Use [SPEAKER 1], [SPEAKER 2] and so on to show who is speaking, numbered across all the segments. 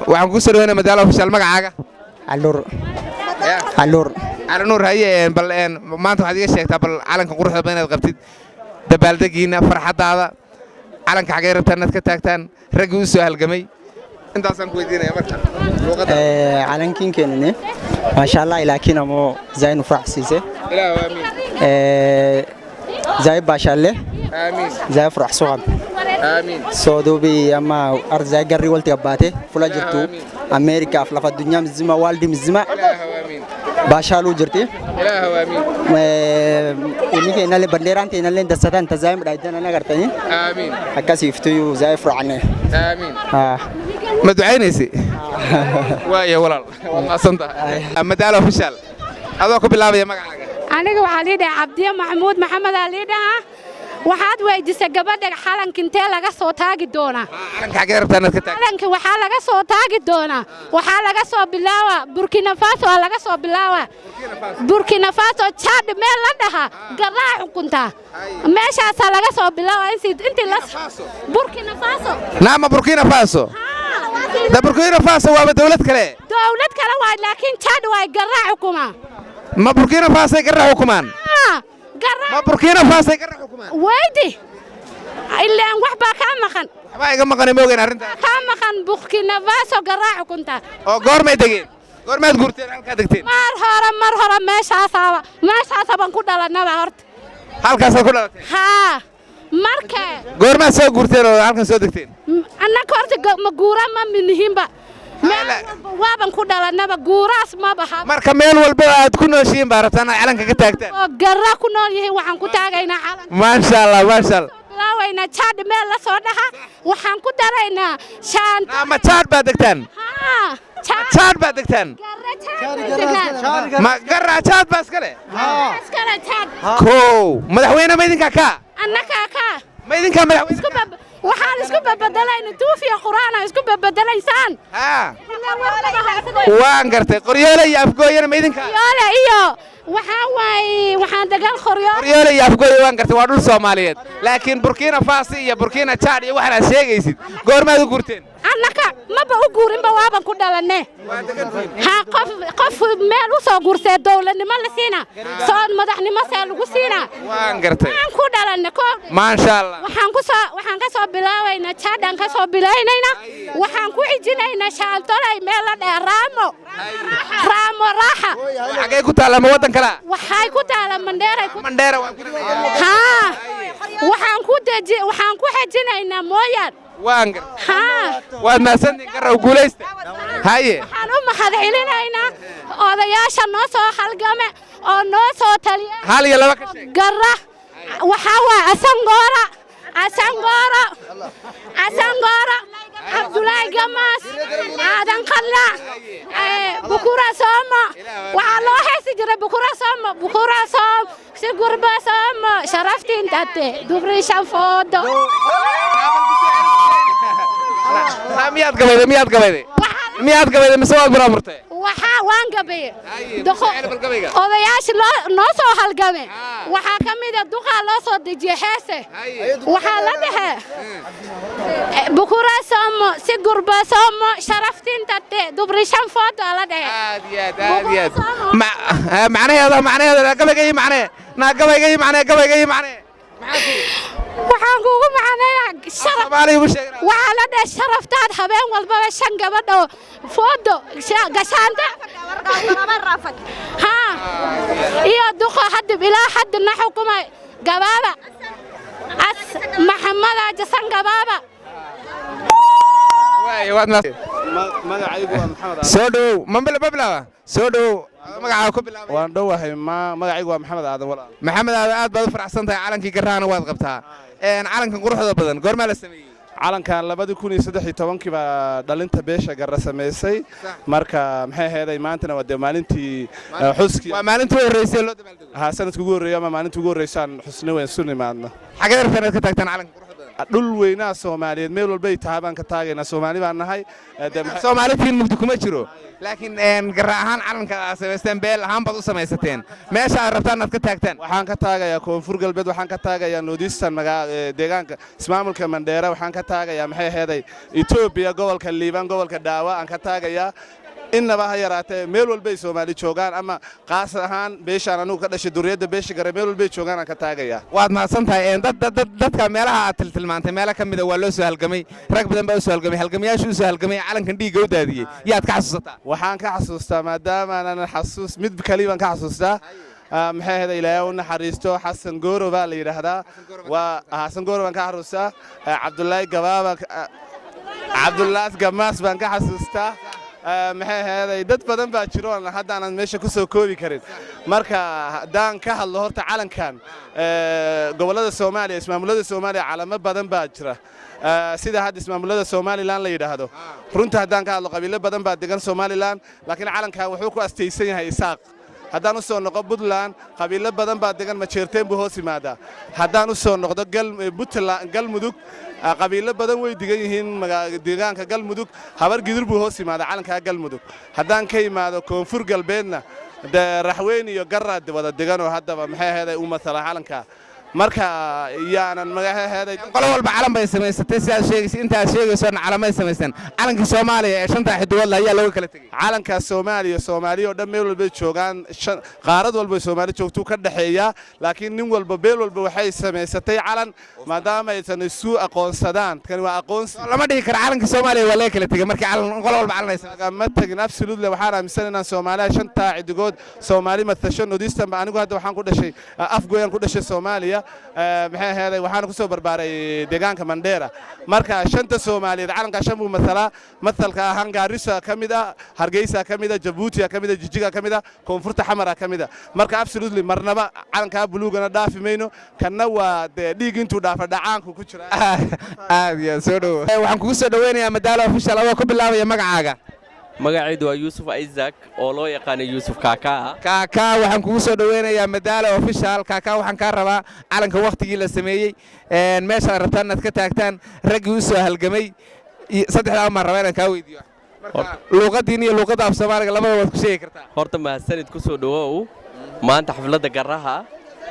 [SPEAKER 1] waxaan ku soo dhaweynaa madaalo official magacaaga على نور هاي بل ما أنتم هذه الشيء تبل علن كقرصة بين القبتي دبالدقينا فرحة هذا علن كعجير تنت كتاكتان رجوس هالجمي أنت أصلا كويدين يا مرحبا
[SPEAKER 2] علن كين كنني ما شاء الله لكن مو زين وفرح سيسه
[SPEAKER 1] لا آمين
[SPEAKER 2] زي باشالله
[SPEAKER 1] آمين
[SPEAKER 2] زي فرح صعب
[SPEAKER 1] آمين
[SPEAKER 2] سودو بي أما أرض زي جري ولتي أباته فلا جرتو أمريكا فلا في الدنيا مزما والدي مزما باشالو جرتي
[SPEAKER 1] إله آمين
[SPEAKER 2] ini kena le banderan tena le dasatan tazaim raidana na gartani
[SPEAKER 1] آمين
[SPEAKER 2] akasi iftu zay fur'ane
[SPEAKER 1] آمين ما دعينيسي ويا ولال والله صنطة مدالة official هذا كوب الله يا مقعد
[SPEAKER 3] أنا وعليدة عبدية محمود محمد عليدة waxaad weydiisay gabadha xalanka intee laga soo taagi doona
[SPEAKER 1] xalanka xageer tanad ka taag
[SPEAKER 3] xalanka waxa laga soo taagi doona waxa laga soo bilaawa Burkina Faso laga soo bilaawa Burkina Faso Chad meel la dhaha garaa xukunta meeshaas laga soo bilaawa intii la Burkina Faso
[SPEAKER 1] naama Burkina Faso da Burkina Faso waa dawlad kale
[SPEAKER 3] waa laakiin Chad waa garaa xukuma
[SPEAKER 1] ma Burkina Faso garaa xukumaan ما بركينا فاسي قرر حكومة
[SPEAKER 3] ويدي إلا أن وحبا كان
[SPEAKER 1] وحبا يقام مقاني موغين أرنتا
[SPEAKER 3] كان مخن بركينا فاسو قرر حكومتا
[SPEAKER 1] أو قورمي دقين قورمي تقورتين هالكا دقتين
[SPEAKER 3] مرهرة ماشا سابان كودا لنا هورت
[SPEAKER 1] هالكا سا كودا
[SPEAKER 3] ها مركة
[SPEAKER 1] قورمي سا قورتين هالكا سا دقتين
[SPEAKER 3] أنا كورت مقورا ما منهم با وابن كودا لنا بقوراس ما بها
[SPEAKER 1] مركا ميل والبلد كنا شيء بارتنا علنك كتاكتين
[SPEAKER 3] قرر كنا يهي وحن كتاكينا علن
[SPEAKER 1] ما شاء الله ما شاء الله
[SPEAKER 3] لا وين تشاد ميل لا صدها وحن كتارينا شان
[SPEAKER 1] ما تشاد بدكتن
[SPEAKER 3] ها
[SPEAKER 1] تشاد بدكتن ما قرر تشاد بس كله
[SPEAKER 3] بس كله تشاد
[SPEAKER 1] كو مدحوينا ما يدين كاكا
[SPEAKER 3] أنا كاكا
[SPEAKER 1] ما يدين كا مدحوينا
[SPEAKER 3] waxaan isku badalayn tuufiya quraana isku badalaysaan
[SPEAKER 1] waan gartay qoryoole iyo afgooyana ma idinka
[SPEAKER 3] qoryoole iyo waxaan dagan
[SPEAKER 1] qoryoole iyo afgooy waan gartay waa dhul Soomaaliyeed laakiin Burkina Faso iyo Burkina Chad iyo waxaan sheegaysid goormaad u guurteen
[SPEAKER 3] annaka maba u guurin ba waaban ku dhalanay ha qof meel u soo guursay dawladnimo la siina soo madaxnimo see lagu siina
[SPEAKER 1] waan gartay
[SPEAKER 3] aan ku dhalanay ko
[SPEAKER 1] ma sha Allah
[SPEAKER 3] waxaan ka soo bilaawayna Chad ka soo bilaynayna waxaan ku xijinaynaa shaaltolay meel la dheeraamo raaxa
[SPEAKER 1] xagee ku taala wadan kala
[SPEAKER 3] waxay ku taala
[SPEAKER 1] Mandera waan ku
[SPEAKER 3] ha waxaan ku xijinaynaa mooyaan
[SPEAKER 1] waan
[SPEAKER 3] ها
[SPEAKER 1] وادنا سندين قرر وقوليست هاي
[SPEAKER 3] حنو محضرينينا odayaasha noo soo halgame oo noo soo taliya
[SPEAKER 1] hal iyo laba ka sheeg
[SPEAKER 3] garra waxa waa asangora Abdullahi Gamas aadan qalla bukura sooma waxa loo heesi jiray bukura soom si gurba sooma sharaftiin tate dubri shafoodo
[SPEAKER 1] miyaad gabayday mise waad buraamurtay
[SPEAKER 3] waxa waan gabay odayaasha noo soo halgame waxa kamid ah duqa loo soo dejiyay heese waxa la dhahay bukura sooma si gurba sooma sharaftiin tate dubri shafoodo la dhahay
[SPEAKER 1] aad macnaheeda gabayga macnaheeda
[SPEAKER 3] waxaan kugu macnayaa waxa la dhahay sharaftaad habeen walba shan gabadho foodo gashaanta ha iyo duqa hadib ilaa hadna xukumay gabaaba maxamed ajasan gabaaba
[SPEAKER 1] magacaygu waa maxamed soo dhow mambla soo dhow magacaaga ku bilaabay
[SPEAKER 4] waan dhowahay magacaygu waa maxamed aadan walaal
[SPEAKER 1] maxamed aadan aad baad u faraxsan tahay calankii garraana waad qabtaa calankan quruxda badan goorma la sameeyay
[SPEAKER 4] calankan 2013 baa dhalinta beesha garra sameysay marka maxay ahayd maantana waa maalintii xuski
[SPEAKER 1] waa maalintii horeysay loo dabaaldego
[SPEAKER 4] ha sanadkii ugu horeeyay ama maalintii ugu horeysay xusni weyn sunni maadna
[SPEAKER 1] xageer fanaad ka taagtaan calanka quruxda badan
[SPEAKER 4] dhul weynaa Soomaaliyeed meel walba ay tahay baan ka taagaynaa Soomaali baan nahay
[SPEAKER 1] Soomaalitiin mugdi kuma jiro laakiin garra ahaan calanka samaysteen beel ahaan baad u samaysateen meesha aad rabtaan aad ka taagtaan
[SPEAKER 4] waxaan ka taagayaa koonfur galbeed waxaan ka taagayaa Northeastern deegaanka ismaamulka Mandheera waxaan ka taagayaa maxay ahayd Ethiopia gobolka Liibaan gobolka Daawa aan ka taagayaa innaba ha yaraatee meel walba ay Soomaali joogaan ama qaas ahaan beeshaan anigu ka dhashay duriyada beesha gare meel walba ay joogaan aan ka taagayaa
[SPEAKER 1] waad mahadsantahay dadka meelaha aad tilmaantay meelo ka mid ah waa loo soo halgamay rag badan baa u soo halgamay halgamayaashu u soo halgamay calankan dhiigga u daadiyay yaad ka xasuusataa
[SPEAKER 4] waxaan ka xasuustaa maadaama aan xasuus mid kaliya baan ka xasuustaa maxay ahayd Ilaahay u naxariisto Xasan Gooro baa la yiraahdaa waa Xasan Gooro baan ka xasuustaa Cabdullaahi Gabaaba Cabdullaahi Gamaas baan ka xasuustaa maxay ahayd dad badan baa jiro hadda aan meesha ku soo koobi karin marka hadaan ka hadlo horta calankan gobolada Soomaaliya ismaamulada Soomaaliya calamo badan baa jira sida hadda ismaamulada Somaliland la yiraahdo runta hadaan ka hadlo qabiilo badan baa degan Somaliland laakiin calankan wuxuu ku astaysan yahay Isaaq haddaan u soo noqdo Puntland qabiilo badan baa degan ma jeerteen buu hoos yimaada haddaan u soo noqdo Galmudug qabiilo badan way degan yihiin deegaanka Galmudug habar gidur buu hoos yimaada calanka Galmudug haddaan ka yimaado koonfur galbeedna Raxweyn iyo Garraad wada degan oo haddaba maxay ahayd u matala calanka marka yaanan magaceeda
[SPEAKER 1] qolo walba calan bay samaysatay sidaad sheegaysa inta aad sheegayso calamay samaysan calanka Soomaaliya ee shanta xidigood ayaa loo kala tagay
[SPEAKER 4] calanka Soomaaliya oo dhan meel walba joogaan qaarad walba Soomaali joogto ka dhaxeeya laakiin nin walba beel walba waxay samaysatay calan maadaama aysan isu aqoonsadaan kan waa aqoonsi
[SPEAKER 1] lama dhihi karo calanka Soomaaliya waa la kala tagay markii calan qolo walba calan
[SPEAKER 4] ma tagin absolutely waxaan aaminsan Soomaaliya shanta xidigood Soomaali matashan Northeastern anigu hadda waxaan ku dhashay afgooyan ku dhashay Soomaaliya maxay ahayd waxaan ku soo barbaaray deegaanka Mandheera marka shanta Soomaaliyeed calanka shan buu matalka ahaan Gaarisa kamid ah Hargeysa kamid ah Djibouti kamid ah Jijiga kamid ah Koonfurta Xamara kamid ah marka absolutely marnaba calanka buluugana dhaafi mayno kana waa dhiig intuu dhaafa dhacaanku ku jira
[SPEAKER 1] aad iyo soo dhaw waxaan kugu soo dhaweynayaa madaalo official oo ku bilaabaya magacaaga
[SPEAKER 5] magacaydu waa Yuusuf Isaac oo loo yaqaan Yuusuf Kaka
[SPEAKER 1] waxaan kugu soo dhaweynayaa madaalo official Kaka waxaan ka rabaa calanka waqtigii la sameeyay meesha rabtaan inaad ka taagtaan raggii u soo halgamay saddexda ama rabaan ka weydiiyo marka luqadiin iyo luqada af Soomaaliga labada waad ku sheegi kartaa
[SPEAKER 5] horta ma sanad ku soo dhawow maanta xafladda Garraha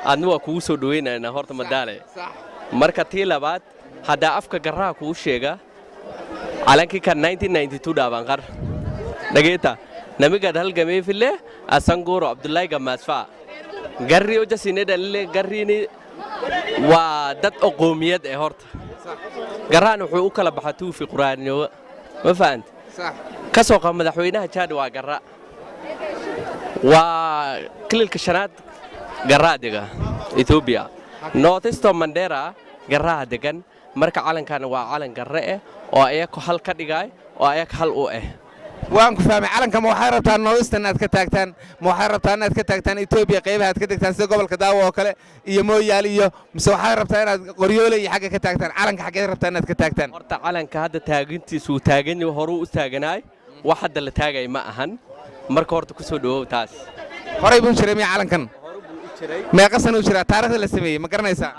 [SPEAKER 5] aadna waa kugu soo dhaweynaynaa horta madaale marka tii labaad hadda afka Garraha kugu sheega calankii ka 1992 dhaabaan qar dhageeta namiga halgamay fille Xasan Gooro Cabdullaahi Gamaasfa garri oo jasinada garriini waa dad qoomiyad ee horta Garraan wuxuu u kala baxaa tuufi quraaniyo ma fahanti
[SPEAKER 1] صح
[SPEAKER 5] ka soo qaa madaxweynaha Chad waa Garra waa kililka shanaad Garra adiga Ethiopia Northeastern Mandheera Garra degan marka calankan waa calan Garra oo ayaga hal ka dhigay oo ayaga hal u
[SPEAKER 1] waan ku fahmay calanka ma waxay rabtaan Northeastern aad ka taagtaan ma waxay rabtaan inaad ka taagtaan Ethiopia qaybaha aad ka tagtaan sida gobolka Daawo oo kale iyo Mooyaale iyo mise waxay rabtaan inaad Qoryoole iyo xagga ka taagtaan calanka xagee rabtaan inaad ka taagtaan
[SPEAKER 5] horta calanka hadda taagintiisu taagan hore u taaganaay wax hadda la taagay ma ahan marka horta ku soo dhawow taas
[SPEAKER 1] horay buu jiray calankan meeqa sano u jira taariikhda la sameeyay ma garanaysaa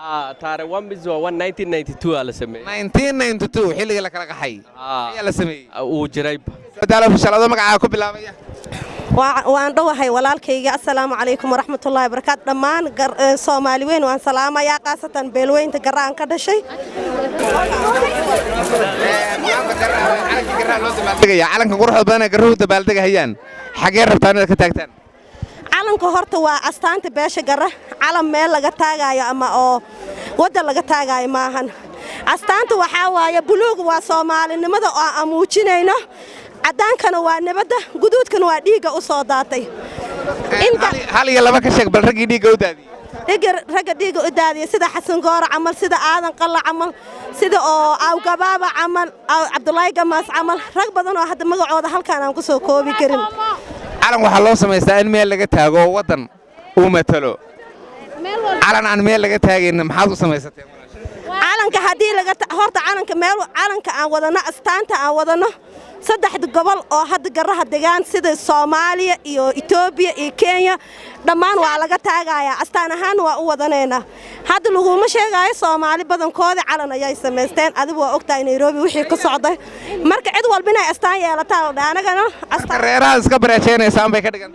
[SPEAKER 5] taariikh 1992 la sameeyay
[SPEAKER 1] 1992 xilliga la kala qaxay ayaa la sameeyay
[SPEAKER 5] uu jiray
[SPEAKER 1] madaalo official magaca ku bilaabaya
[SPEAKER 6] waan dhawahay walaalkayga assalaamu calaykum waraxmatullaahi wabarakaatu dhammaan Soomaali weyn waan salaamayaa qaasatan beelweynta Garraan ka dhashay
[SPEAKER 1] calanka quruxda badan ee Garruhu dabaaldegayaan xagee rabtaan inaad ka taagtaan
[SPEAKER 6] calanka horta waa astaanta beesha Garra calan meel laga taagayo ama oo wada laga taagayo maahan astaanta waxa waaye buluug waa Soomaalinimada oo aan muujinayno cadaankana waa nabadda guduudkana waa dhiiga u soo daatay
[SPEAKER 1] hal iyo laba ka sheeg bal ragii dhiiga u daadiyay
[SPEAKER 6] ragga dhiiga u daadiyay sida Xasan Gooro camal sida Aadan Qalla camal sida oo Aw Gabaaba camal Cabdullaahi Gamaas camal rag badan oo hadda magacooda halkaan aan ku soo koobi karin
[SPEAKER 1] calan waxa loo sameystaa in meel laga taago wadan uu matalo calan aan meel laga taagin maxaad u sameysatay
[SPEAKER 6] calanka hadii laga horta calanka meel calanka aan wadano astaanta aan wadano saddexda gobol oo hadda garaha degaan sida Soomaaliya iyo Itoobiya iyo Kenya dhammaan waa laga taagayaa astaan ahaan waa u wadanaynaa hadda laguma sheegayo Soomaali badankooda calan ayay sameysteen adigu waa ogtahay Nairobi wixii ka socday marka cid walba inay astaan yeelataan anagana astaan
[SPEAKER 1] reeraha iska bareejeynaysan bay ka dhigan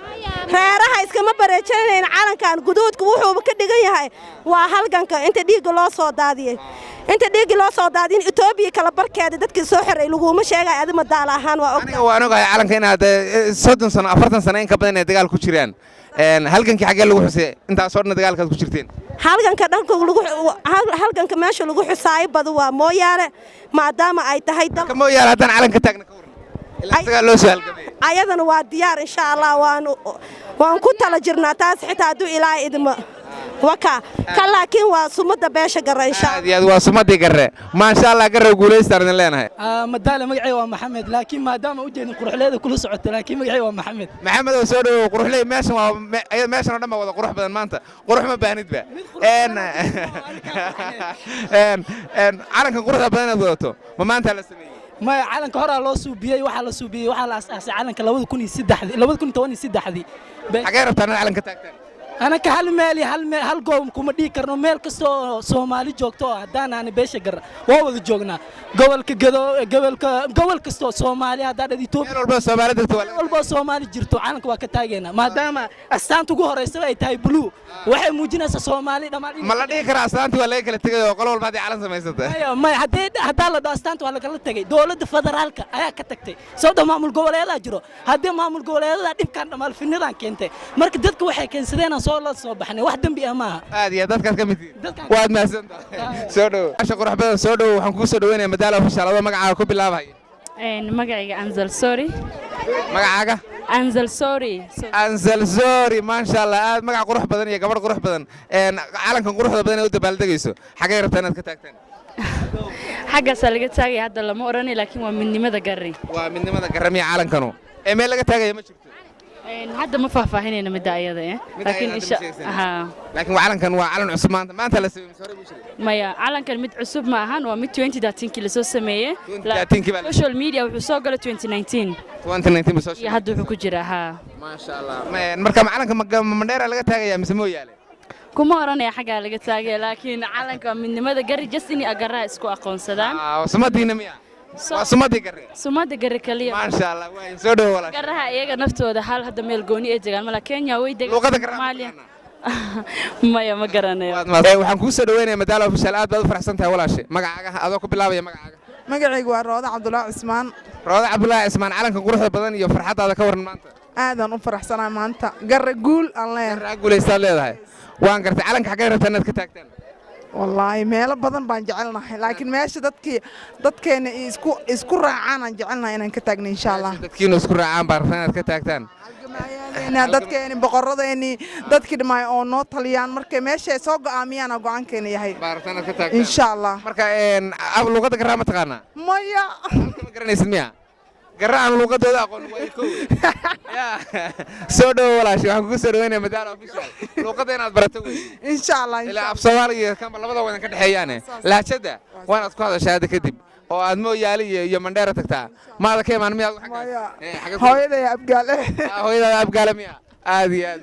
[SPEAKER 6] reeraha iskama bareejeynayna calankan guduudku wuxuu ka dhigan yahay waa halganka inta dhiig loo soo daadiyay inta dhiig loo soo daadin Itoobiya kala barkeeda dadkii soo xiray laguma sheegay adima daal ahaan waa
[SPEAKER 1] aniga waan ogahay calanka inaad 30 sano 40 sano in ka badan ay dagaal ku jiraan halgankii xagee lagu xusay intaas oo dhan dagaalkaad ku jirteen halganka meesha lagu xusaayo badu waa mooyaane maadaama ay tahay dal mooyaane haddaan calanka taagna ka waran ilaa dagaal loo soo halgamay
[SPEAKER 6] ayadana waa diyaar insha Allah waan ku tala jirnaa taas xitaa haduu ilaahay idmo waka laakiin waa sumada beesha garre insha Allah
[SPEAKER 1] aad waa sumadii garre ma sha Allah garre guuleystaan leenahay
[SPEAKER 7] madaale magacay waa Maxamed laakiin maadaama u jeedin quruxleeda kula socoto laakiin magacay waa Maxamed
[SPEAKER 1] oo soo dhaw quruxley meeshan waa meeshan oo dhan wada qurux badan maanta qurux ma baahnidba calanka quruxda badan aad wadato ma maanta la sameeyay
[SPEAKER 7] ما علن كهرة الله سوبيه وحلا سوبيه وحلا أساس علن كلاود كوني سدحدي لود كوني تواني سدحدي
[SPEAKER 1] حجر بتاعنا علن كتاكتن
[SPEAKER 7] أنا كهل مالي هل قوم كومدي كرنو مال كستو سومالي جوكتو هدانا أنا بيش جر وهو جوجنا قبل كستو سومالي هذا دي توب
[SPEAKER 1] الباس سومالي دكتور
[SPEAKER 7] الباس سومالي جرتو علن كواكتاجنا ما دام أستانتو جوهر يسوي تاي بلو واحد موجنا سومالي دمار
[SPEAKER 1] ما لا ديكرا أستانتو ولا يكلا تيجي وقالوا بعدي علن سميسته
[SPEAKER 7] أيوة ما هدا لا أستانتو ولا كلا تيجي دولة فدرالك أيا كتكتي سودا معمول جوالي هذا جرو هدا معمول جوالي هذا ديب كان مال في النظام كنته مركز دتك واحد كان سدينا صور صباحنا واحد دنبي أمها
[SPEAKER 1] هذه دتك كمتين واحد ما سنت سودو عشان قرح بدن سودو وحنكون سودوين مدالة في الشارع مقعة كوب الله هاي
[SPEAKER 8] مقعة أنزل سوري
[SPEAKER 1] مقعة أنزل سوري ما شاء الله مقعة قرح بدن يا قبر قرح بدن عالم كان قرح بدن يود بالدقيسو حاجة ربطنا كتاكتن
[SPEAKER 8] حاجة سالقة تاجي هذا لما أراني لكن ومن لماذا جري
[SPEAKER 1] قرمي عالم كانوا إيميل لقى تاجي ما شفته
[SPEAKER 8] هذا ما فاهمين مداية ده لكن إيش
[SPEAKER 1] لكن وعلن كان وعلن عثمان ما أنت لسه
[SPEAKER 8] ما يا علن كان مد عصب معهن و 20 كيلو سمية
[SPEAKER 1] 20 كيلو
[SPEAKER 8] سوشيال ميديا وحصاقة 2019
[SPEAKER 1] بسوشيال
[SPEAKER 8] يهدو حكوجرا ها
[SPEAKER 1] ما شاء الله ما مركب علن كان من دير لقى تاجي يا مسموه ياله
[SPEAKER 8] كما أراني حاجة لقى تاجي لكن علن كان من لماذا جري جسني أجرها إسكو أقون سدان
[SPEAKER 1] وسمدينا ميا سمادي
[SPEAKER 8] قري كليا
[SPEAKER 1] ما شاء الله وين سودو ولا
[SPEAKER 8] قرها إيجا نفتو ده حال هذا ميل جوني إيجا ملا كينيا ويدك ماليا ما يا ما قرنا
[SPEAKER 1] waxaan ku soo dhaweynaa madaalo official aad baad u faraxsantahay walaashay magacaaga adoo ku bilaabaya
[SPEAKER 9] magacaygu waa Rooda Cabdullaahi Cismaan
[SPEAKER 1] calanka quruxda badan iyo farxadaada ka waran maanta
[SPEAKER 9] aadan u faraxsanahay maanta garre guul aan leeyahay
[SPEAKER 1] guuleystaa leedahay waan gartay calanka xagee rabtaa inaad ka taagtaan
[SPEAKER 9] والله meelo badan baan jecelnahay laakiin meesha dadkeena isku raacaan aan jecelnahay inaan ka taagno insha Allah
[SPEAKER 1] dadkeena isku raacaan baan rabnaa inaad ka taagtaan
[SPEAKER 9] dadkeena boqoradeeni dadkii dhimay oo noo taliyaan markay meesha soo go'aamiyaan go'aankeena yahay
[SPEAKER 1] baartaan ka taagtaan
[SPEAKER 9] insha Allah
[SPEAKER 1] marka luqada garaa ma taqaana
[SPEAKER 9] maya
[SPEAKER 1] ma garanaysid miya garaan luqadooda aqoon way ko soo dhaw walaashi waxaan ku soo dhaweynaa madaalo official luqada inaad barato way
[SPEAKER 9] insha Allah
[SPEAKER 1] ilaa af Soomaaliga kan labada wadan ka dhaxeeyaan lahjada waanaad ku hadashaa kadib oo aad mooyaali iyo mandheera tagtaa maada ka imaan miyaad
[SPEAKER 9] hooyaday abgaale
[SPEAKER 1] miya aad iyo aad